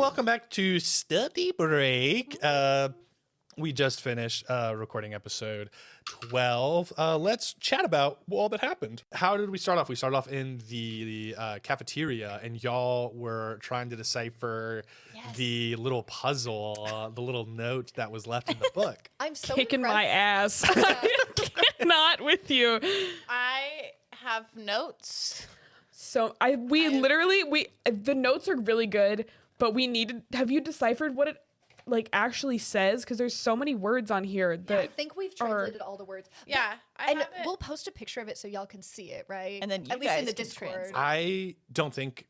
welcome back to Study Break. We just finished recording episode 12. Let's chat about all that happened. How did we start off? We started off in the cafeteria, and y'all were trying to decipher the little puzzle, the little note that was left in the book. I'm so kicking impressed. my ass. Not with you. I have notes. So the notes are really good, but we needed. Have you deciphered what it actually says? Because there's so many words on here that I think we've translated all the words. Yeah, And we'll post a picture of it so y'all can see it, right? And then you at least guys in the can Discord. translate. I don't think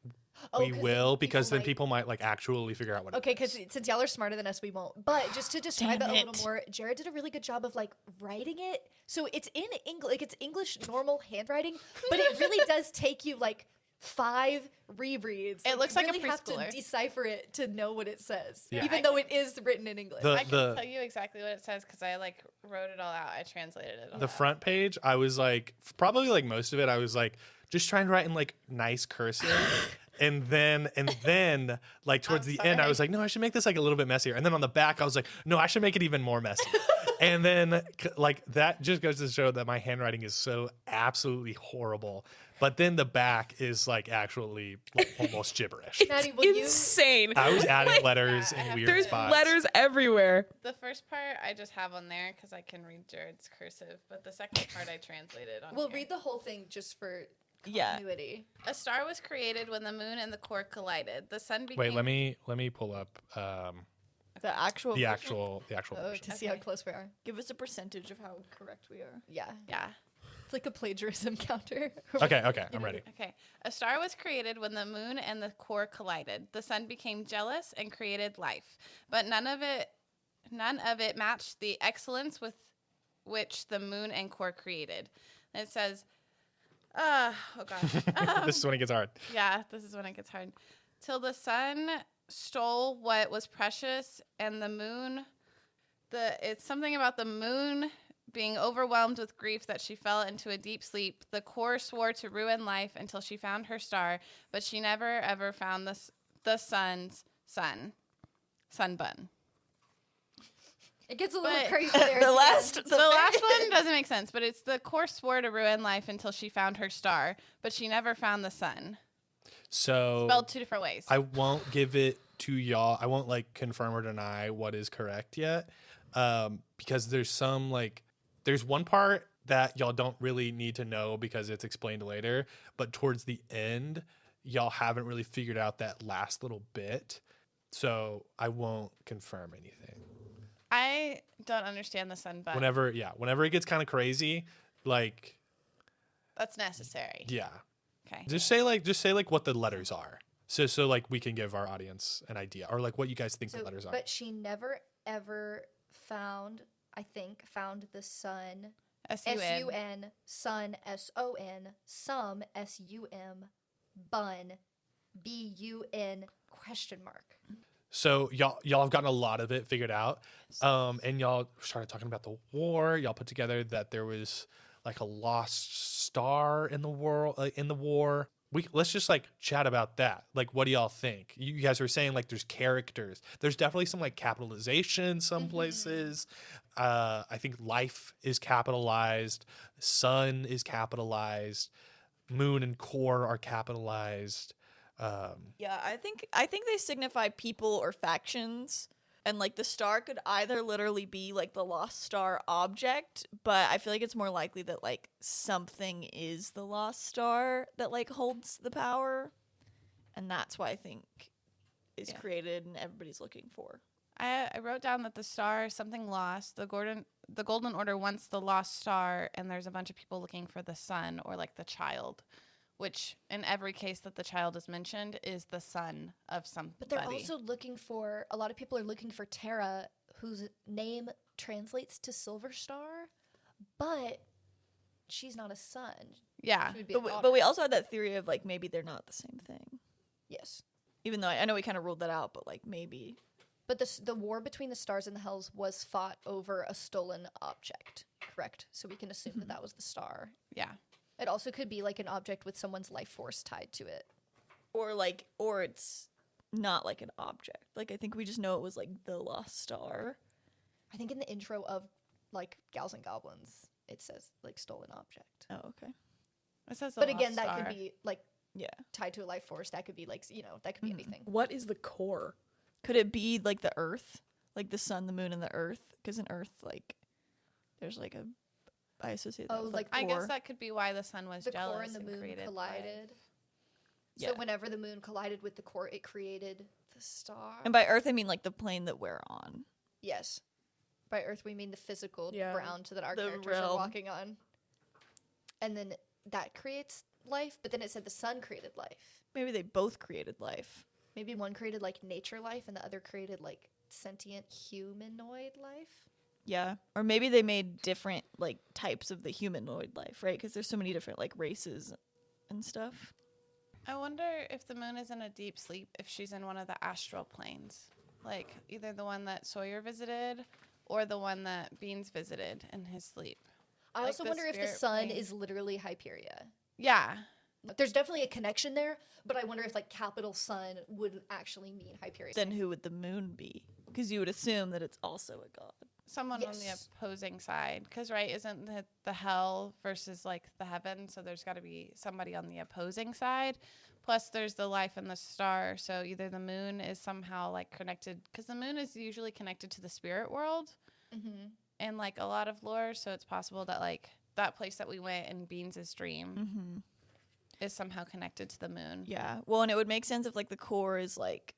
we 'cause will, then because then might- people might actually figure out what Okay, it is. because since y'all are smarter than us, we won't. But just to describe it Damn a little it. more, Jared did a really good job of writing it. So it's in English, it's English normal handwriting, but it really does take you 5 rereads. It looks like a really have to preschooler. decipher it to know what it says, Yeah. even though it is written in English. I can tell you exactly what it says because I wrote it all out. I translated it all The out. front page, I was probably most of it, I was just trying to write in nice cursive. And then towards the end, I was no, I should make this a little bit messier. And then on the back, I was no, I should make it even more messy. And then that just goes to show that my handwriting is so absolutely horrible. But then the back is actually almost gibberish. Maddie, will you? insane. I was adding letters Yeah, I in have weird There's spots. letters everywhere. The first part I just have on there because I can read Jared's cursive, but the second part I translated on We'll here. read the whole thing just for Yeah. continuity. A star was created when the moon and the core collided. The sun became... Wait, let me pull up The actual the version? actual Oh, version. to see how Okay. close we are. Give us a percentage of how correct we are. Yeah. Yeah. It's like a plagiarism counter. Okay, I'm ready. Okay. A star was created when the moon and the core collided. The sun became jealous and created life, but none of it matched the excellence with which the moon and core created. And it says, oh gosh. This is when it gets hard. Yeah, this is when it gets hard. Till the sun stole what was precious, and the moon, it's something about the moon being overwhelmed with grief that she fell into a deep sleep. The core swore to ruin life until she found her star, but she never ever found the sun's sunbun. It gets a little But- crazy there. The last The last one doesn't make sense, but it's the core swore to ruin life until she found her star, but she never found the sun. So Spelled 2 different ways. I won't give it to y'all. I won't confirm or deny what is correct yet, because there's some there's one part that y'all don't really need to know because it's explained later. But towards the end, y'all haven't really figured out that last little bit, so I won't confirm anything. I don't understand the sunbun. Whenever it gets kind of crazy, That's necessary. yeah, Okay. just say what the letters are, so we can give our audience an idea, or what you guys think the letters are. But she never ever found the sun. S-U-N. S-U-N, sun, S-O-N, some, S-U-M, bun, B-U-N, question mark. So y'all have gotten a lot of it figured out, and y'all started talking about the war. Y'all put together that there was a lost star in the world, in the war. Let's just chat about that. What do y'all think? You guys were saying there's characters. There's definitely some capitalization some places. I think life is capitalized. Sun is capitalized. Moon and core are capitalized. Yeah, I think they signify people or factions, and the star could either literally be the lost star object, but I feel it's more likely that something is the lost star that holds the power, and that's why I think is created and everybody's looking for. I wrote down that the star is something lost. The Golden Order wants the lost star, and there's a bunch of people looking for the sun or the child, which in every case that the child is mentioned is the son of somebody. But they're also looking for, a lot of people are looking for Terra, whose name translates to Silver Star, but she's not a sun. Yeah. She would be a But daughter. we also had that theory of maybe they're not the same thing. Yes. Even though I know we kind of ruled that out, but maybe. But the war between the stars and the hells was fought over a stolen object, correct? So we can assume that that was the star. Yeah. It also could be an object with someone's life force tied to it. Or it's not like an object. Like I think we just know it was like the lost star. I think in the intro of like Gals and Goblins, it says like stolen object. Oh, okay. It says the But lost again, that star. could be like Yeah. tied to a life force. That could be like, that could be anything. What is the core? Could it be like the Earth, like the sun, the moon, and the Earth? Because in Earth, like, there's like a. I associate that Oh, with like I core. guess that could be why the sun was The jealous core and the moon created collided. Yeah. So whenever the moon collided with the core, it created the star. And by Earth, I mean like the plane that we're on. Yes. By Earth, we mean the physical Yeah. ground that our The characters are realm. walking on. And then that creates life, but then it said the sun created life. Maybe they both created life. Maybe one created like nature life and the other created like sentient humanoid life. Yeah. Or maybe they made different like types of the humanoid life, right? Because there's so many different like races and stuff. I wonder if the moon is in a deep sleep, if she's in one of the astral planes. Like either the one that Sawyer visited or the one that Beans visited in his sleep. I Like also the wonder if the spirit sun plane. is literally Hyperia. Yeah. There's definitely a connection there, but I wonder if like capital sun would actually mean Hyperia. Then who would the moon be? Because you would assume that it's also a god. Someone on the Yes. opposing side. Because, right, isn't the hell versus like the heaven? So there's got to be somebody on the opposing side. Plus, there's the life and the star. So either the moon is somehow like connected, because the moon is usually connected to the spirit world Mm-hmm. in like a lot of lore. So it's possible that like that place that we went in Beans' dream Mm-hmm. is somehow connected to the moon. Yeah. Well, and it would make sense if like the core is like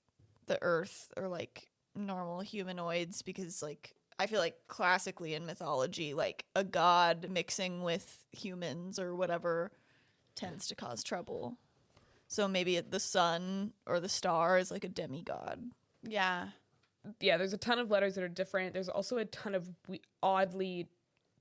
the Earth or like normal humanoids, because like I feel like classically in mythology, like a god mixing with humans or whatever tends to cause trouble. So maybe the sun or the star is like a demigod. Yeah. Yeah, there's a ton of letters that are different. There's also a ton of oddly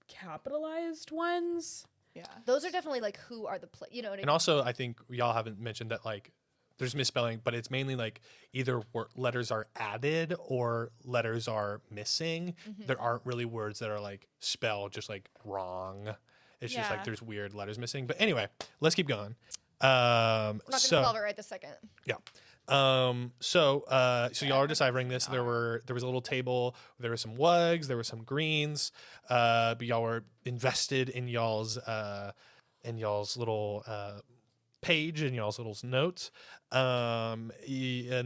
capitalized ones. Yeah. Those are definitely like who are the you know what I And mean? also, I think y'all haven't mentioned that like there's misspelling, but it's mainly like either letters are added or letters are missing. There aren't really words that are like spelled just like wrong. It's just like Yeah. there's weird letters missing. But anyway, let's keep going. I'm not gonna solve it right this second. Yeah. So y'all are deciphering this. There was a little table. There were some wugs. There were some greens. But y'all were invested in y'all's little page and y'all's little notes. And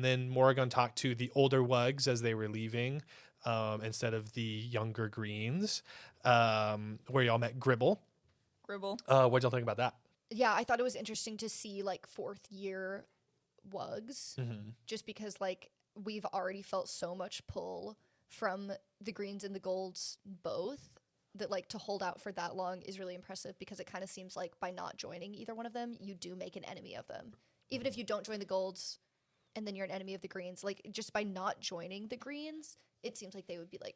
then Morrigan talked to the older wugs as they were leaving, instead of the younger greens, where y'all met Gribble. Gribble. What'd y'all think about that? Yeah, I thought it was interesting to see like fourth year wugs, just because like we've already felt so much pull from the greens and the golds both, that like to hold out for that long is really impressive, because it kind of seems like by not joining either one of them, you do make an enemy of them. Even if you don't join the golds and then you're an enemy of the greens, like just by not joining the greens, it seems like they would be like,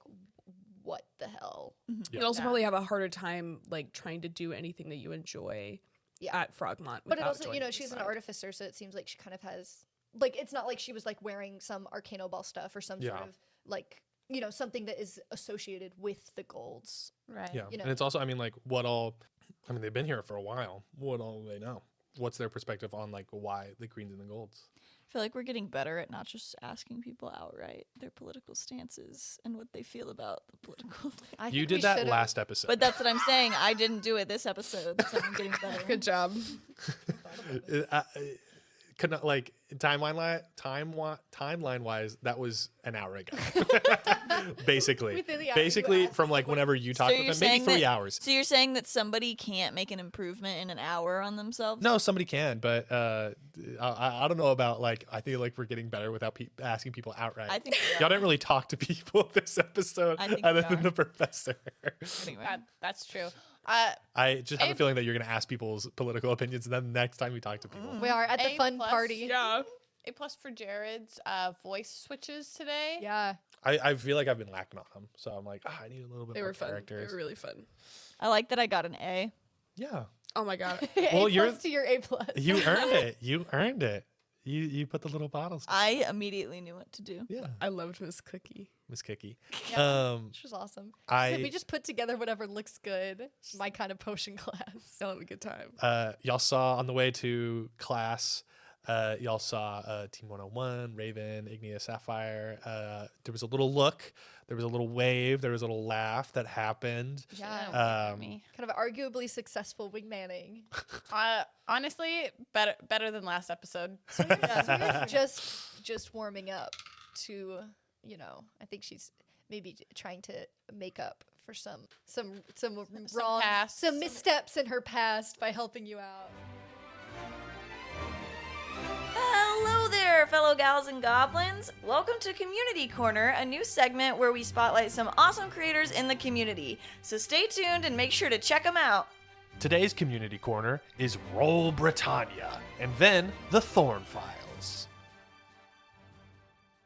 what the hell? You'd also Yeah. probably have a harder time like trying to do anything that you enjoy Yeah. at Frogmont. But it without also, joining the she's an side. artificer, so it seems like she kind of has, like, it's not like she was like wearing some Arcano Ball stuff or some sort Yeah. of like, something that is associated with the golds. Right. Yeah. You know. And it's also, they've been here for a while. What all do they know? What's their perspective on like why the greens and the golds? I feel like we're getting better at not just asking people outright their political stances and what they feel about the political thing. I You think we did that should've- last episode. But that's what I'm saying. I didn't do it this episode, so I'm getting better. Good job. Like timeline wise, that was an hour ago. Basically, Within the hour you asked from like whenever you talked with them, maybe 3 hours. So you're saying that somebody can't make an improvement in an hour on themselves? No, somebody can, but I don't know about like. I feel like we're getting better without asking people outright. I think we y'all are. didn't really talk to people this episode, I think other we than are. the professor. Anyway. That's true. I just have a A- feeling that you're going to ask people's political opinions, and then next time you talk to people, We are at the A fun plus. party. Yeah. A+ for Jared's voice switches today. Yeah. I feel like I've been lacking on them, so I'm like, I need a little bit They more were fun. characters. They were really fun. I like that I got an A. Yeah, Oh my god. Well, A+ you're- to your A+. you earned it. You earned it. You put the little bottles. I immediately knew what to do. Yeah, I loved Miss Cookie. Miss Kiki. Yeah. Which was awesome. I So we just put together whatever looks good. My kind of potion class. I'll have a good time. y'all saw on the way to class Y'all saw Team 101, Raven, Ignia, Sapphire. There was a little look. There was a little wave. There was a little laugh that happened. Yeah. Me. Kind of arguably successful wingmanning. Honestly, better than last episode. So you're just warming up to, I think she's maybe trying to make up for some wrong, past. some missteps in her past by helping you out. Hello there, fellow gals and goblins. Welcome to Community Corner, a new segment where we spotlight some awesome creators in the community. So stay tuned and make sure to check them out. Today's Community Corner is Roll Britannia, and then the Thorne Files.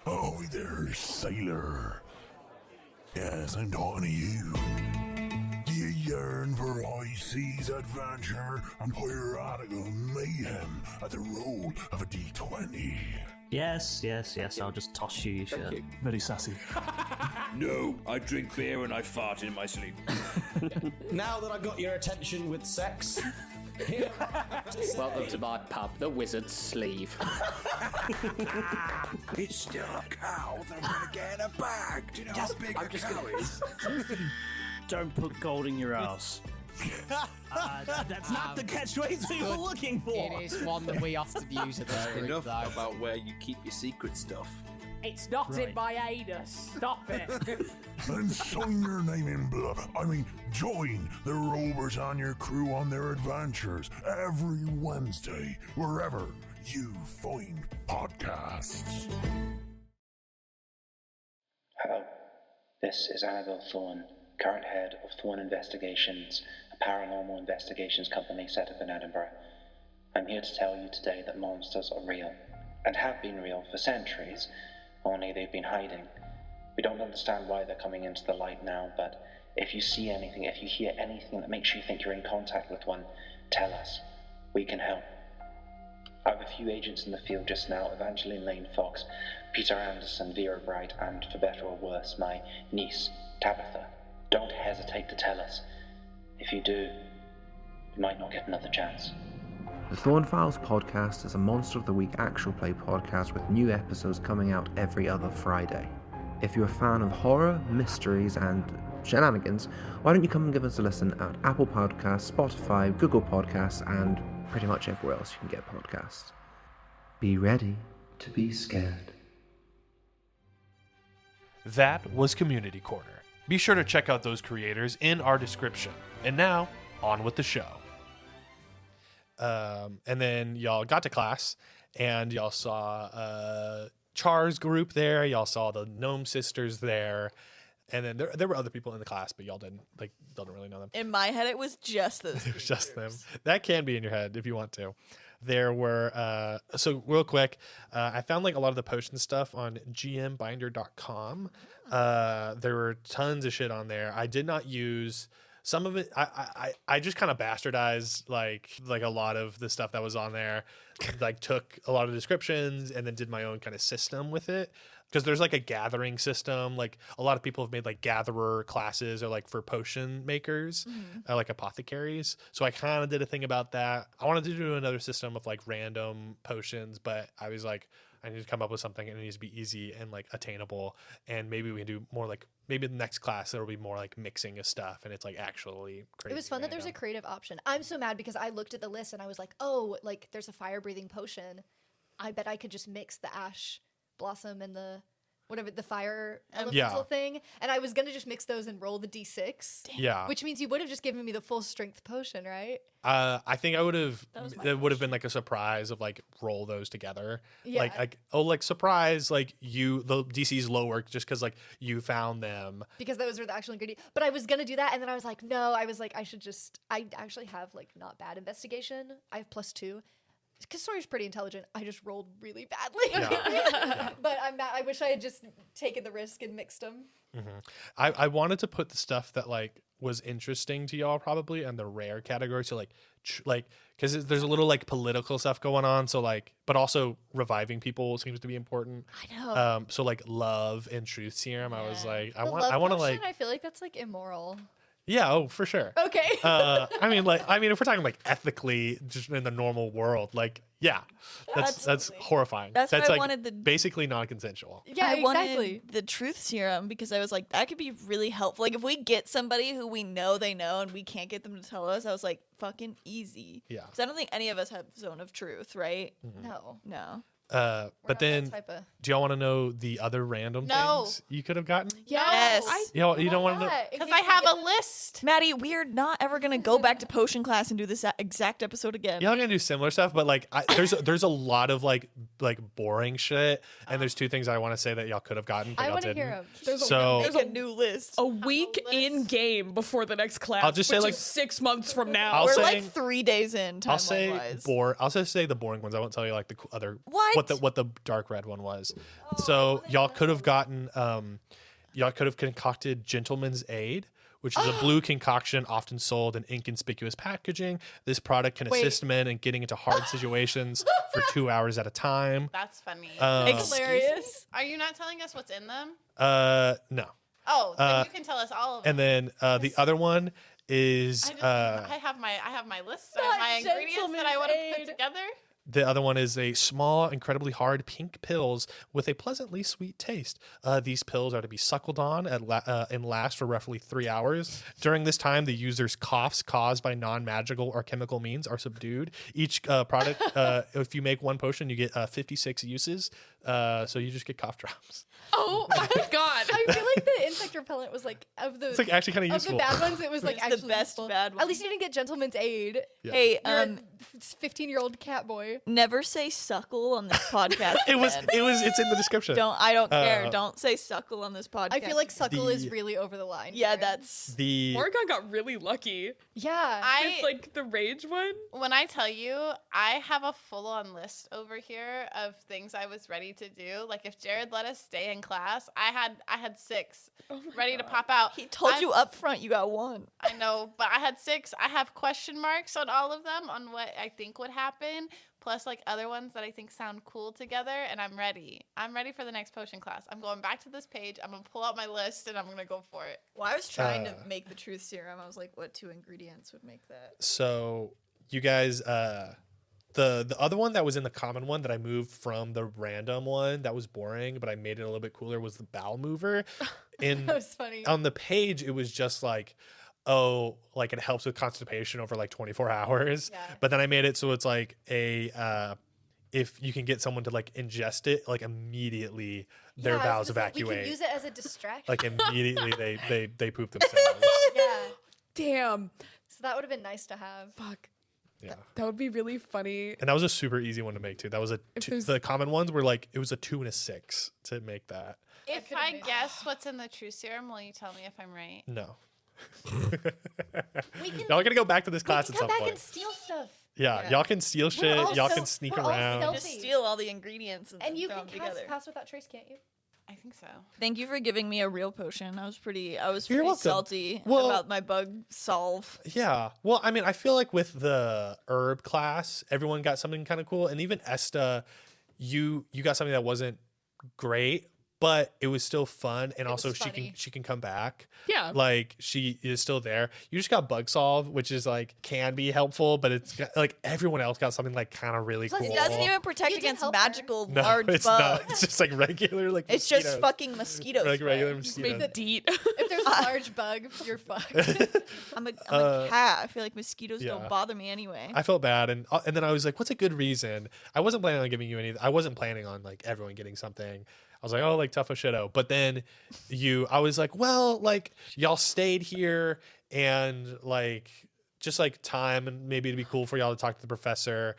Oh, there, sailor. Yes, I'm talking to you. Do you yearn for high seas adventure and piratical mayhem at the roll of a D20? Yes, I'll just toss you your shirt. Very sassy. No, I drink beer and I fart in my sleep. Now that I've got your attention with sex, here. Welcome to my pub, the Wizard's Sleeve. It's still a cow that I'm gonna get in a bag. Do you know how big a cow is? Don't put gold in your ass. That's not the catchphrase we were looking for. It is one that we often use at this group, Enough though. about where you keep your secret stuff. It's not in my anus. Stop it. Then sign your name in blood. Join the Roll Britannia crew on their adventures every Wednesday, wherever you find podcasts. Hello, this is Annabelle Thorne, current head of Thorne Investigations, a paranormal investigations company set up in Edinburgh. I'm here to tell you today that monsters are real, and have been real for centuries, only they've been hiding. We don't understand why they're coming into the light now, but if you see anything, if you hear anything that makes you think you're in contact with one, tell us. We can help. I have a few agents in the field just now, Evangeline Lane Fox, Peter Anderson, Vera Bright, and, for better or worse, my niece, Tabitha. Don't hesitate to tell us. If you do, you might not get another chance. The Thorne Files podcast is a Monster of the Week actual play podcast with new episodes coming out every other Friday. If you're a fan of horror, mysteries, and shenanigans, why don't you come and give us a listen at Apple Podcasts, Spotify, Google Podcasts, and pretty much everywhere else you can get podcasts. Be ready to be scared. That was Community Corner. Be sure to check out those creators in our description. And now, on with the show. And then y'all got to class, and y'all saw Char's group there. Y'all saw the Gnome Sisters there. And then there were other people in the class, but y'all didn't really know them. In my head, it was just those. It was just them. That can be in your head if you want to. There were, so real quick, I found a lot of the potion stuff on gmbinder.com. There were tons of shit on there. I did not use some of it. I just kind of bastardized like a lot of the stuff that was on there, took a lot of descriptions and then did my own kind of system with it. Because there's a gathering system. A lot of people have made gatherer classes or for potion makers, apothecaries. So I kind of did a thing about that. I wanted to do another system of random potions, but I was I need to come up with something and it needs to be easy and attainable. And maybe we can do more maybe the next class it'll be more mixing of stuff and it's actually crazy. It was fun that there's a creative option. I'm so mad because I looked at the list and I was like, oh, there's a fire breathing potion. I bet I could just mix the ash blossom and the fire elemental thing, and I was gonna just mix those and roll the d6. Yeah, which means you would have just given me the full strength potion, right? I think I would have. It would have been a surprise of roll those together. Yeah. Surprise, the DC's lower just because you found them because those were the actual ingredients. But I was gonna do that, and then I was like, no, I actually have not bad investigation. I have +2. Because Sawyer's pretty intelligent. I just rolled really badly. Yeah. But I'm not, I wish I had just taken the risk and mixed them. Mm-hmm. I wanted to put the stuff that was interesting to y'all probably in the rare category. So because there's a little political stuff going on. So but also reviving people seems to be important. I know. So love and truth serum. I was I want to I feel like that's immoral. Yeah, oh, for sure. Okay. I mean, if we're talking ethically, just in the normal world, Yeah, that's horrifying. That's why I like wanted the- basically non-consensual. Yeah, I exactly. wanted the truth serum because I was like, that could be really helpful. Like, if we get somebody who we know they know and we can't get them to tell us, I was like, fucking easy. Yeah. Because I don't think any of us have zone of truth, right? No. But then, do y'all want to know the other random No. things you could have gotten? Yes. You don't want to know? Because I have a list. Maddie, we're not ever going to go back to potion class and do this exact episode again. Y'all gonna do similar stuff, but like there's a lot of like boring shit, and there's two things I want to say that y'all could have gotten. But I want to hear them. There's a new list. A week in game before the next class. I'll just say, which like, is 6 months from now. I'll We're say- like 3 days in, I'll say timeline-wise. I'll just say the boring ones. I won't tell you like the other What? what the dark red one was. So y'all could have gotten y'all could have concocted Gentleman's Aid, which is a blue concoction often sold in inconspicuous packaging. This product can assist men in getting into hard situations for 2 hours at a time. That's funny. It's hilarious. Are you not telling us what's in them? No. Oh, then you can tell us all of them. And then the other one is I have my list. I have my ingredients that I want to put together. the other one is a small, incredibly hard pink pills with a pleasantly sweet taste. These pills are to be suckled on and last for roughly 3 hours. During this time, the user's coughs caused by non-magical or chemical means are subdued. Each product, if you make one potion, you get 56 uses. So you just get cough drops. Oh my god! I feel like the insect repellent was like It's like actually kind of useful. Of the bad ones, it was like It's actually the best useful. bad At least you didn't get Gentleman's Aid. Yeah. Hey, You're a 15-year-old cat boy. never say suckle on this podcast. It's in the description. I don't care. Don't say suckle on this podcast. I feel like suckle is really over the line. Yeah, here. that's Morgan got really lucky. Yeah. With like the rage one. When I tell you, I have a full-on list over here of things I was ready to do. Like if Jared let us stay in class, I had 6 ready to pop out. He told you up front you got 1. I know, but I had 6. I have question marks on all of them on what I think would happen, plus like other ones that I think sound cool together, and I'm ready. I'm ready for the next potion class. I'm going back to this page. I'm going to pull out my list, and I'm going to go for it. Well, I was trying to make the truth serum. I was like, what 2 ingredients would make that? So you guys, the other one that was in the common one that I moved from the random one that was boring, but I made it a little bit cooler was the bowel mover. That was funny. On the page, it was just like, oh, like it helps with constipation over like 24 hours. Yeah. But then I made it so it's like if you can get someone to like ingest it, like immediately their Yeah, I bowels was gonna say, we evacuate. can use it as a distraction. Like immediately they poop themselves. Yeah. Damn. So that would have been nice to have. Fuck. Yeah. That would be really funny. And that was a super easy one to make too. That was there's- the common ones were like it was a 2 and a 6 to make that. If I guess what's in the truth serum, will you tell me if I'm right? No. We can, Y'all are gonna go back to this we class can at come some back point. and steal stuff. Yeah, y'all can steal shit. all Y'all so- can sneak we're all around. stealthy. Just steal all the ingredients and, And you throw can them together. pass without trace, can't you? I think so. Thank you for giving me a real potion. I was pretty You're welcome. salty Well- about my bug solve. Yeah. Well, I mean, I feel like with the herb class, everyone got something kind of cool, and even Esta, you got something that wasn't great, but it was still fun, and also was she funny. can come back. Yeah. Like she is still there. You just got bug solve, which is like can be helpful, but it's got, like everyone else got something like kind of really Plus, cool. It doesn't even protect You did against help her. magical No, large it's bugs. not. It's just like regular like It's just mosquitoes. fucking mosquitoes. like regular mosquitoes. Make the deet. If there's a large bug, you're fucked. I'm a cat. I feel like mosquitoes yeah. don't bother me anyway. I felt bad, and then I was like, "What's a good reason?" I wasn't planning on giving you any. I wasn't planning on like everyone getting something. I was like, "Oh, like tough shitto." But then I was like, "Well, like y'all stayed here, and like just like time, and maybe it'd be cool for y'all to talk to the professor."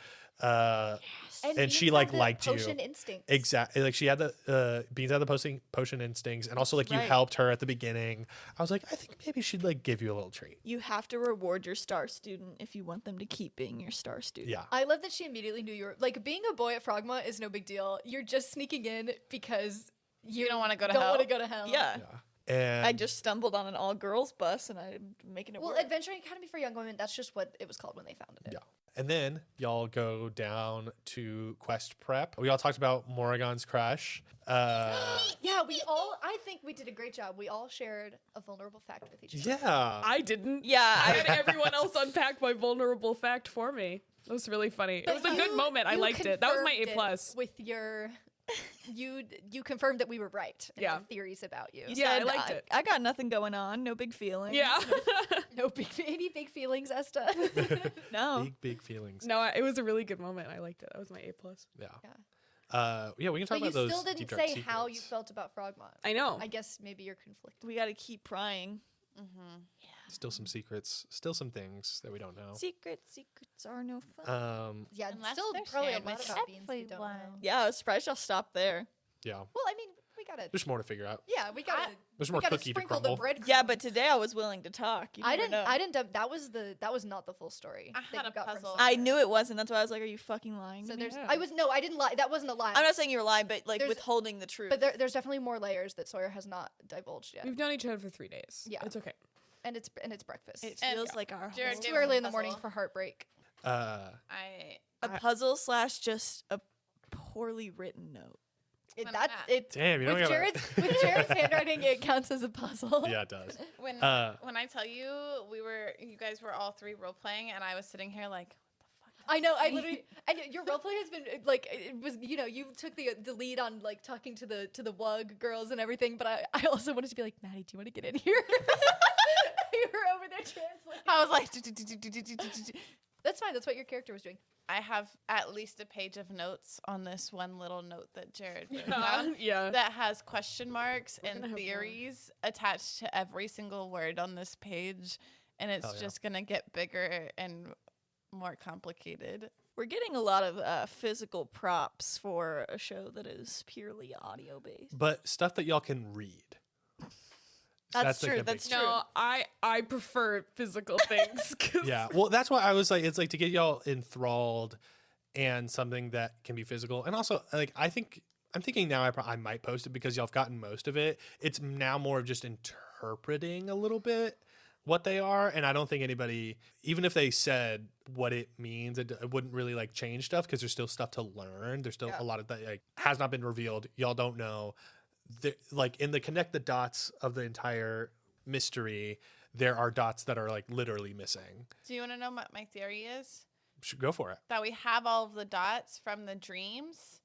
And Beans she have like the liked you. potion instincts. Exactly. Like she had the Beans had the potion instincts, and also like you Right. helped her at the beginning. I was like, I think maybe she'd like give you a little treat. You have to reward your star student if you want them to keep being your star student. Yeah. I love that she immediately knew you were like being a boy at Frogma is no big deal. You're just sneaking in because You don't want to go to don't hell. want to go to hell. Yeah. And I just stumbled on an all-girls bus and I'm making it Well, work. Adventuring Academy for Young Women, that's just what it was called when they founded it. Yeah. And then y'all go down to quest prep. We all talked about Morrigan's crush. Yeah, I think we did a great job. We all shared a vulnerable fact with each other. Yeah. I didn't. Yeah, I had everyone else unpack my vulnerable fact for me. It was really funny. It was a good moment. I liked it. That was my A+. With your, you confirmed that we were right in our theories about you. Yeah, I liked it. I got nothing going on. No big feelings. Yeah. Any big feelings, Esta? No. Big feelings. No, it was a really good moment. I liked it. That was my A+. Yeah. Yeah, we can talk But about those. you still didn't deep, dark say how you secrets. felt about Frogmont. I know. I guess maybe you're conflicted. We got to keep prying. Still some secrets. Still some things that we don't know. Secrets are no fun. Yeah, Unless still they're probably a shared lot with about beans we don't know. everyone. Yeah, I was surprised y'all stopped there. Yeah. Well, I mean, we gotta. There's more to figure out. Yeah, we gotta. There's we more gotta cookie to sprinkle crumble. the bread. Yeah, but today I was willing to talk. You I never didn't. know. I didn't. That was not the full story. I that had you a got from puzzle. Sawyer. I knew it wasn't. That's why I was like, "Are you fucking lying?" So to me? there's. I didn't lie. That wasn't a lie. I'm not saying you're lying, but like There's- withholding the truth. But there's definitely more layers that Sawyer has not divulged yet. We've known each other for 3 days. Yeah. It's okay. And it's breakfast. it And feels like our Jared, It's give too early me in the morning puzzle. for heartbreak. I a puzzle / just a poorly written note. Damn, you don't with gotta- with Jared's handwriting, it counts as a puzzle. Yeah, it does. when I tell you you guys were all three role playing, and I was sitting here like, I know. I literally. I know your roleplay has been like it was. You know, you took the lead on like talking to the WUG girls and everything. But I also wanted to be like, Maddy, do you want to get in here? You were over there translating. I was like, That's fine. That's what your character was doing. I have at least a page of notes on this one little note that Jared wrote Yeah, down yeah. that has question marks We're gonna and have theories attached to every single word on this page, and it's Hell yeah. just gonna get bigger and more complicated. We're getting a lot of physical props for a show that is purely audio based. But stuff that y'all can read. That's like, true, a big that's thing. true. No, I prefer physical things. 'Cause Yeah. Well, that's why I was like, it's like to get y'all enthralled and something that can be physical. And also, like, I'm thinking now I might post it because y'all have gotten most of it. It's now more of just interpreting a little bit what they are. And I don't think anybody, even if they said what it means, it wouldn't really like change stuff because there's still stuff to learn. There's still a lot of that like has not been revealed. Y'all don't know. Like in the connect the dots of the entire mystery, there are dots that are like literally missing. Do you want to know what my theory is? Should go for it. That we have all of the dots from the dreams,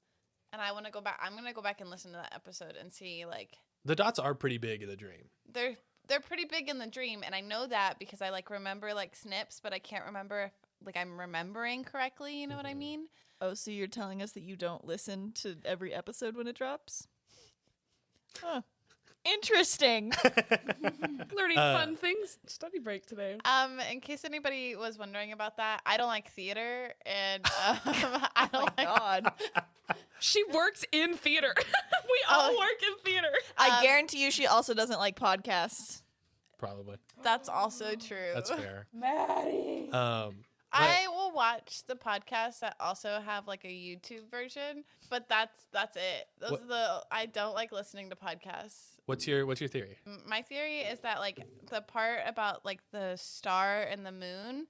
and I want to go back. I'm gonna go back and listen to that episode and see like The dots are pretty big in the dream. they're pretty big in the dream, and I know that because I like remember like snips, but I can't remember if like I'm remembering correctly. You know what I mean? Oh, so you're telling us that you don't listen to every episode when it drops? Huh. Interesting. Learning fun things. Study break today. In case anybody was wondering about that, I don't like theater, and I don't like God. She works in theater. We all work in theater. I guarantee you she also doesn't like podcasts. Probably. That's also true. That's fair. Maddy. I will watch the podcasts that also have like a YouTube version, but that's it. Those are I don't like listening to podcasts. What's your theory? My theory is that like the part about like the star and the moon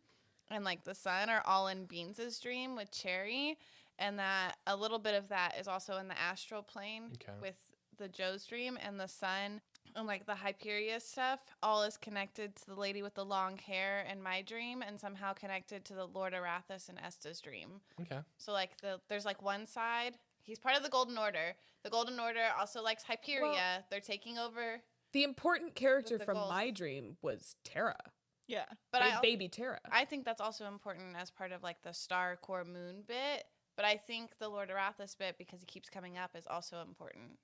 and like the sun are all in Beans' dream with Cherry, and that a little bit of that is also in the astral plane with the Joe's dream, and the sun and like the Hyperion stuff all is connected to the lady with the long hair in my dream, and somehow connected to the Lord Arathis in Esta's dream. Okay. So like there's like one side. He's part of the Golden Order. The Golden Order also likes Hyperia. Well, they're taking over. The important character With the from gold. my dream was Terra. Yeah. But baby Terra. I think that's also important as part of like the star core moon bit. But I think the Lord Arathis bit, because he keeps coming up, is also important.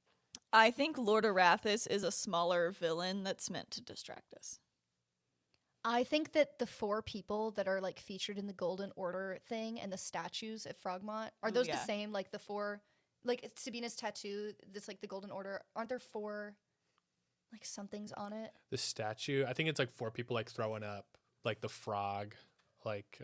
I think Lord Arathis is a smaller villain that's meant to distract us. I think that the 4 people that are like featured in the Golden Order thing and the statues at Frogmont are those the same? Like the 4, like Sabina's tattoo. That's like the Golden Order. Aren't there 4 like somethings on it? The statue. I think it's like 4 people like throwing up like the frog, like.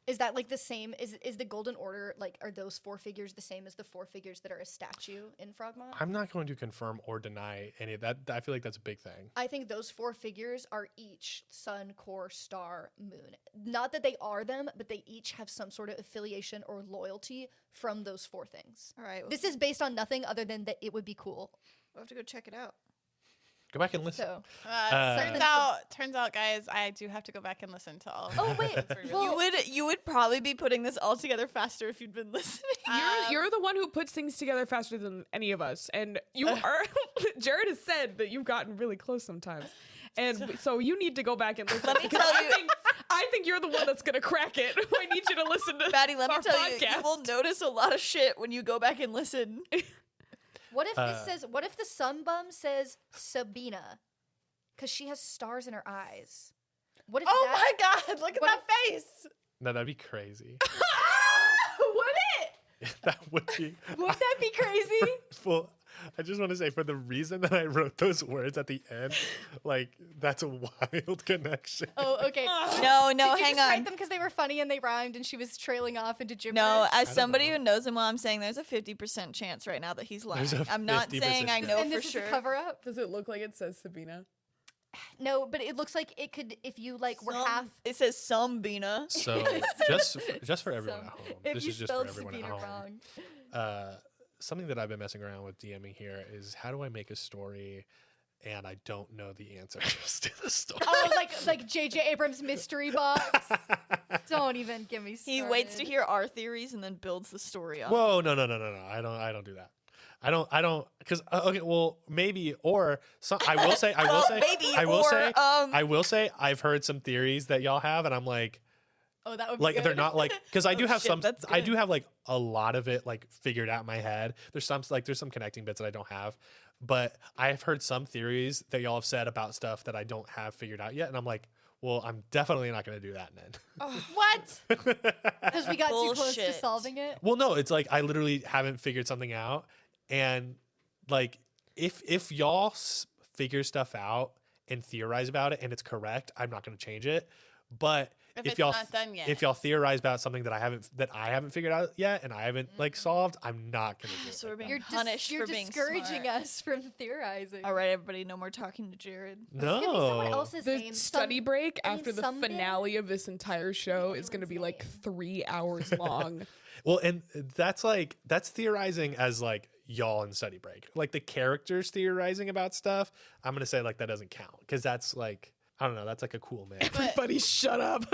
Is that like the same? Is the Golden Order like, are those 4 figures the same as the 4 figures that are a statue in Frogmont? I'm not going to confirm or deny any of that. I feel like that's a big thing. I think those 4 figures are each sun, core, star, moon. Not that they are them, but they each have some sort of affiliation or loyalty from those 4 things. All right. This is based on nothing other than that it would be cool. We'll have to go check it out. Go back and listen. So Turns out, guys, I do have to go back and listen to all of Oh, wait. You would probably be putting this all together faster if you'd been listening. You're the one who puts things together faster than any of us, and you are. Jared has said that you've gotten really close sometimes, and so you need to go back and listen. Let me tell you. I think you're the one that's gonna crack it. I need you to listen to Maddie, let me our tell podcast. you will notice a lot of shit when you go back and listen. What if this says? What if the sun bum says Sabina, because she has stars in her eyes? What if? Oh my God! Look at that face. No, that'd be crazy. Would it? That would be. Would that be crazy? Well, I just want to say, for the reason that I wrote those words at the end, like, that's a wild connection. Oh, okay. No, Did you hang just write on. them because they were funny and they rhymed, and she was trailing off into gibberish? No, as somebody who knows him well, I'm saying there's a 50% chance right now that he's lying. There's a I'm not 50% saying I know and for this sure. is a cover up. Does it look like it says Sabina? No, but it looks like it could if you like were half. It says some Bina. So, just for everyone at home, If this you is just for spelled everyone Sabina at home. wrong. Something that I've been messing around with DMing here is, how do I make a story and I don't know the answers to the story? Oh, like J.J. Abrams' mystery box. Don't even get me started. He waits to hear our theories and then builds the story up. Whoa, no. I don't do that. I don't, because okay, well, maybe, or some. I will say, maybe, I will say, I've heard some theories that y'all have, and I'm like, oh, that would be like good. they're not like, because I do have shit, some. that's I good. do have like a lot of it like figured out in my head. There's some connecting bits that I don't have, but I've heard some theories that y'all have said about stuff that I don't have figured out yet, and I'm like, well, I'm definitely not going to do that then. What? Because we got too close to Bullshit. solving it. Well, no, it's like I literally haven't figured something out, and like if y'all figure stuff out and theorize about it and it's correct, I'm not going to change it. But If if it's y'all not done yet. if y'all theorize about something that I haven't figured out yet and I haven't like solved, I'm not going to do it. So we're being You're punished you're for being discouraging smart. us from theorizing. All right, everybody, no more talking to Jared. It's gonna be someone No. else's The name. study break I mean, after the some finale of this entire show is going to be like 3 hours long. Well, and that's theorizing as like y'all in study break. Like the characters theorizing about stuff, I'm going to say like that doesn't count because that's like, I don't know, that's like a cool man. Everybody shut up.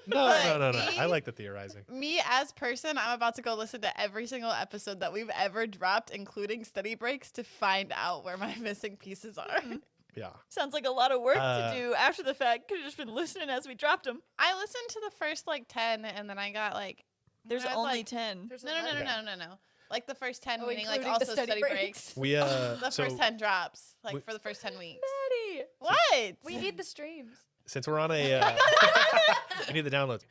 No. me- I like the theorizing. Me as person, I'm about to go listen to every single episode that we've ever dropped, including study breaks, to find out where my missing pieces are. Yeah. Sounds like a lot of work to do after the fact. Could have just been listening as we dropped them. I listened to the first like 10, and then I got like There's I was only like- 10. No. Like the first 10, Oh, meaning like including the also study study breaks. breaks. We The so first 10 drops, like we- for the first 10 weeks. Maddie, What? we need the streams. since we're on a I need the downloads.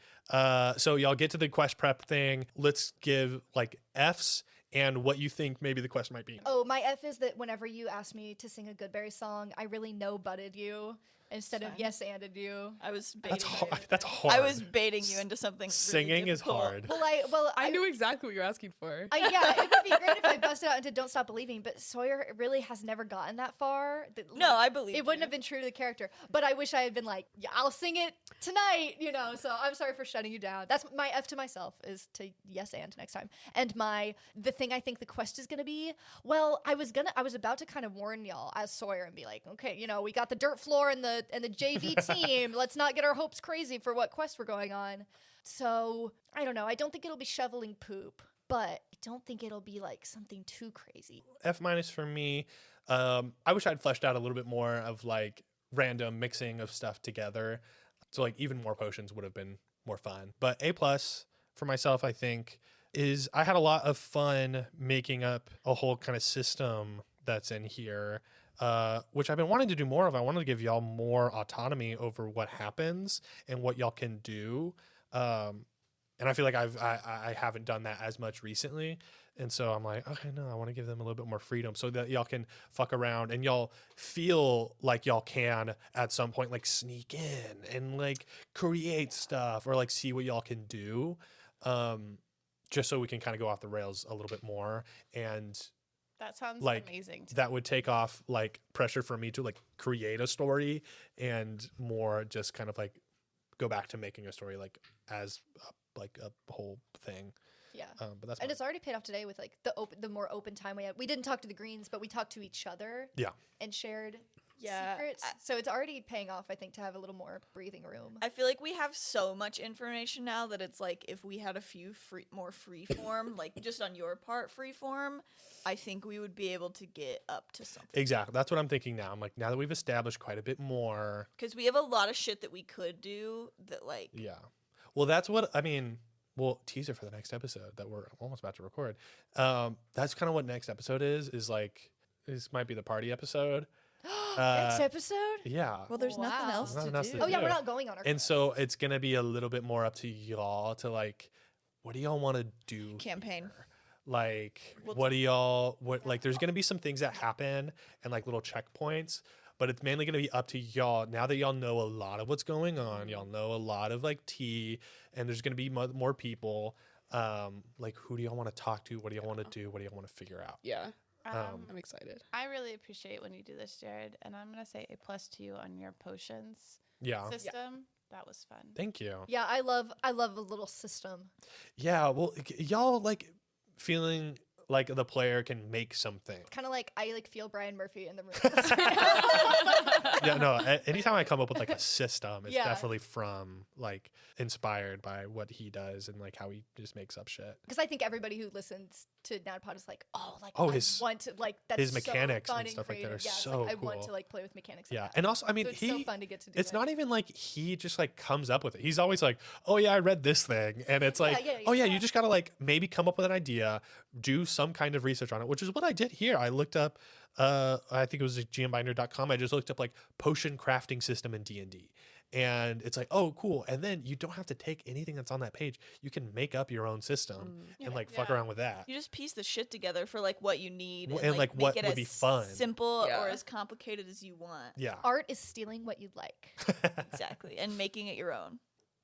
So y'all get to the quest prep thing. Let's give like F's and what you think maybe the quest might be. Oh, my F is that whenever you asked me to sing a Goodberry song, I really no-butted you instead of Fine. yes-anded you. I was baiting That's hard. you. That's hard. I was baiting you into something. Really Singing is difficult. hard. Well, I knew exactly what you're asking for. yeah, it would be great if I busted out into "Don't Stop Believing," but Sawyer really has never gotten that far. No, I believe it wouldn't have been true to the character. But I wish I had been like, "Yeah, I'll sing it tonight," you know. So I'm sorry for shutting you down. That's my F to myself is to yes and next time. And the thing I think the quest is gonna be. Well, I was about to kind of warn y'all as Sawyer and be like, okay, you know, we got the dirt floor and the JV team. Let's not get our hopes crazy for what quest we're going on. So I don't know. I don't think it'll be shoveling poop, but I don't think it'll be like something too crazy. F- for me. I wish I'd fleshed out a little bit more of like random mixing of stuff together. So like even more potions would have been more fun. But A+ for myself, I think, is I had a lot of fun making up a whole kind of system that's in here, which I've been wanting to do more of. I wanted to give y'all more autonomy over what happens and what y'all can do. And I feel like I haven't done that as much recently. And so I'm like, okay, no, I want to give them a little bit more freedom so that y'all can fuck around and y'all feel like y'all can at some point like sneak in and like create stuff or like see what y'all can do. Just so we can kind of go off the rails a little bit more. And That sounds like amazing. that would take off like pressure for me to like create a story and more just kind of like go back to making a story like as like a whole thing. Yeah. But that's and fine. it's already paid off today with like the more open time we had. We didn't talk to the Greens, but we talked to each other. Yeah. And shared secrets. So it's already paying off, I think, to have a little more breathing room. I feel like we have so much information now that it's like if we had a few more free form, like just on your part free form, I think we would be able to get up to something. Exactly. That's what I'm thinking now. I'm like, now that we've established quite a bit more. Because we have a lot of shit that we could do that, like. Yeah. Well, that's what, I mean, well, teaser for the next episode that we're almost about to record. That's kind of what next episode is like, this might be the party episode. Next episode? Yeah. Well, there's nothing else to do. Oh, yeah, we're not going on our And so it's going to be a little bit more up to y'all to like, what do y'all want to do? Campaign. Here? Like, what do y'all, like, there's going to be some things that happen and like little checkpoints, but it's mainly going to be up to y'all. Now that y'all know a lot of what's going on, y'all know a lot of like tea, and there's going to be more people. Like, who do y'all want to talk to? What do y'all want to do? What do y'all want to figure out? Yeah. I'm excited. I really appreciate when you do this, Jared, and I'm gonna say A+ to you on your potions system. That was fun. Thank you. Yeah, I love a little system. Yeah, well, y'all like feeling like the player can make something. Kind of like I like feel Brian Murphy in the room. Yeah, no. Anytime I come up with like a system, it's Yeah. definitely from like inspired by what he does and like how he just makes up shit. Because I think everybody who listens to NADPOD is like, oh, like Oh, I his- want to like that's his mechanics so fun and stuff like that creative. are Yeah, it's so like, I want cool. to like play with mechanics. Yeah, like that. and also, I mean, So it's so fun to get to do. It's not even like he just like comes up with it. He's always like, "Oh yeah, I read this thing," and it's like, "Oh yeah, you just gotta like maybe come up with an idea, do some kind of research on it," which is what I did here. I looked up, I think it was gmbinder.com. I just looked up like potion crafting system in D&D. And it's like, oh, cool. And then you don't have to take anything that's on that page. You can make up your own system and like fuck around with that. You just piece the shit together for like what you need And, like, make what it would as be fun. simple Yeah. or as complicated as you want. Yeah. Art is stealing what you'd like. Exactly. And making it your own.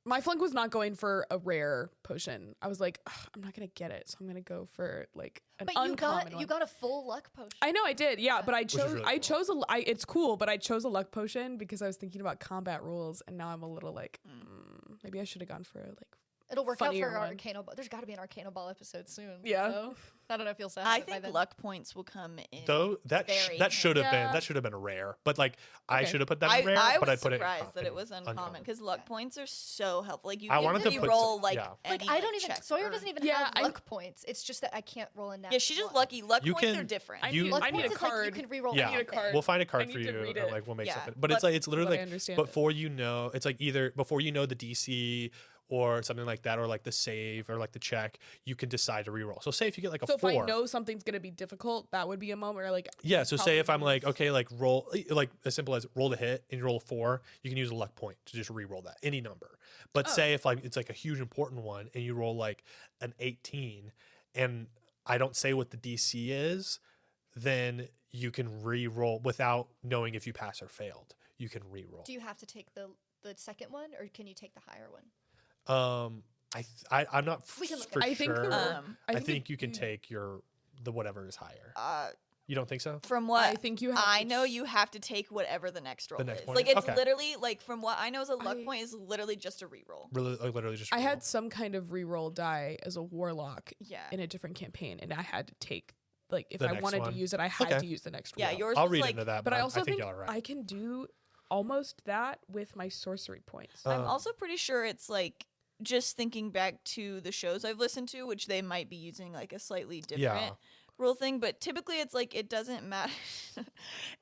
My flunk was not going for a rare potion. I was like, I'm not gonna get it, so I'm gonna go for like an But uncommon one. you got a full luck potion. I know I did, yeah, but I is chose really cool. it's cool, but I chose a luck potion because I was thinking about combat rules, and now I'm a little like, maybe I should have gone for like. It'll work out funnier for our one. Arcana Ball. There's got to be an Arcana Ball episode soon. Yeah. So I don't know if you'll say. I think luck points will come in. Though that very that should have handy. been rare, but like I Okay. should have put that in rare, I but was I put it in surprised that it was uncommon. uncommon because luck points are so helpful. Like you I can wanted to really put roll some- like yeah. Like any, I don't even. check Sawyer or- doesn't even Yeah, have luck points. It's just that I can't roll in that. Yeah, she just lucky. Luck You points can- are different. I You- need, Luck I need points a is like card. you can reroll. Yeah, anything. card. we'll find a I card need for to you, read and it. like we'll make Yeah. something. But it's like it's literally but I like understand before you know, it's like either before you know the DC or something like that, or like the save or like the check, you can decide to reroll. So say if you get like a So 4. if I know something's gonna be difficult, that would be a moment where like Yeah, so say if I'm probably like, okay, like roll, like as simple as roll to hit and you roll a 4, you can use a luck point to just re-roll that, any number. But say if like it's like a huge important one and you roll like an 18 and I don't say what the DC is, then you can re-roll without knowing if you pass or failed. You can re-roll. Do you have to take the second one, or can you take the higher one? I'm not We can look for I think sure. the- I think you can take the whatever is higher. You don't think so? From what I think you have I to know, you have to take whatever the next roll next is. one Like is? it's Okay. literally like from what I know is a luck point is literally just a reroll. Really, like literally just. I re-roll. had some kind of reroll die as a warlock Yeah. in a different campaign, and I had to take like if The I next wanted one. to use it, I had Okay. to use the next Yeah, roll. yours I'll was read like, into that, But I I also think think y'all are right. I can do almost that with my sorcery points. I'm also pretty sure it's like just thinking back to the shows I've listened to, which they might be using like a slightly different rule thing, but typically it's like it doesn't matter.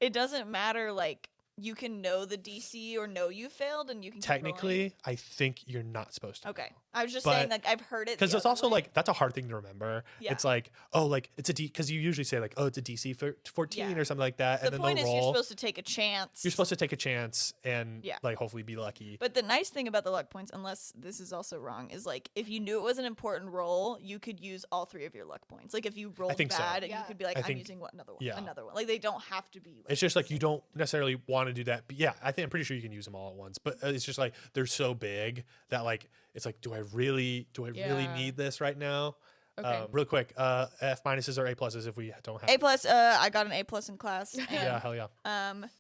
It doesn't matter like you can know the DC or know you failed and you can keep rolling. Technically, I think you're not supposed to. Okay. I was just But- saying like I've heard it Because the it's other also way. like that's a hard thing to remember. Yeah. It's like, oh, like it's a D, because you usually say like, oh, it's a DC 14 Yeah. or something like that, the and then point they'll is roll. you're supposed to take a chance. You're supposed to take a chance and Yeah. like hopefully be lucky. But the nice thing about the luck points, unless this is also wrong, is like if you knew it was an important roll, you could use all 3 of your luck points. Like if you rolled think so. bad, and you Yeah. could be like, I I'm think- using another one, yeah. another one. Like they don't have to be. Like, It's just like you don't necessarily want to do that. But yeah, I'm pretty sure you can use them all at once. But it's just like they're so big that like it's like, do I really Yeah. need this right now? Okay. Real quick, F minuses or A pluses if we don't have. A+, I got an A+ in class. And, Yeah, hell yeah.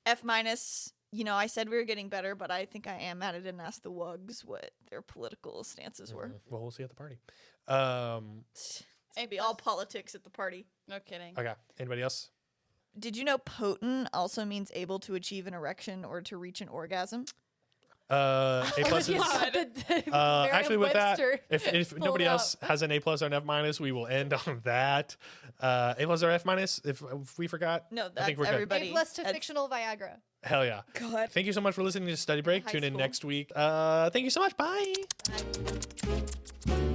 F-, you know, I said we were getting better, but I think I am at it and asked the Wugs what their political stances were. Well, we'll see at the party. Maybe all politics at the party. No kidding. Okay. Anybody else? Did you know potent also means able to achieve an erection or to reach an orgasm? A plus is actually with that. If nobody else has an A+ or an F-, we will end on that. A+ or F-, if we forgot. No, I think we're everybody. A+ to fictional Viagra. Hell yeah. God. Thank you so much for listening to Study Break. Tune in next week. Thank you so much. Bye. Bye.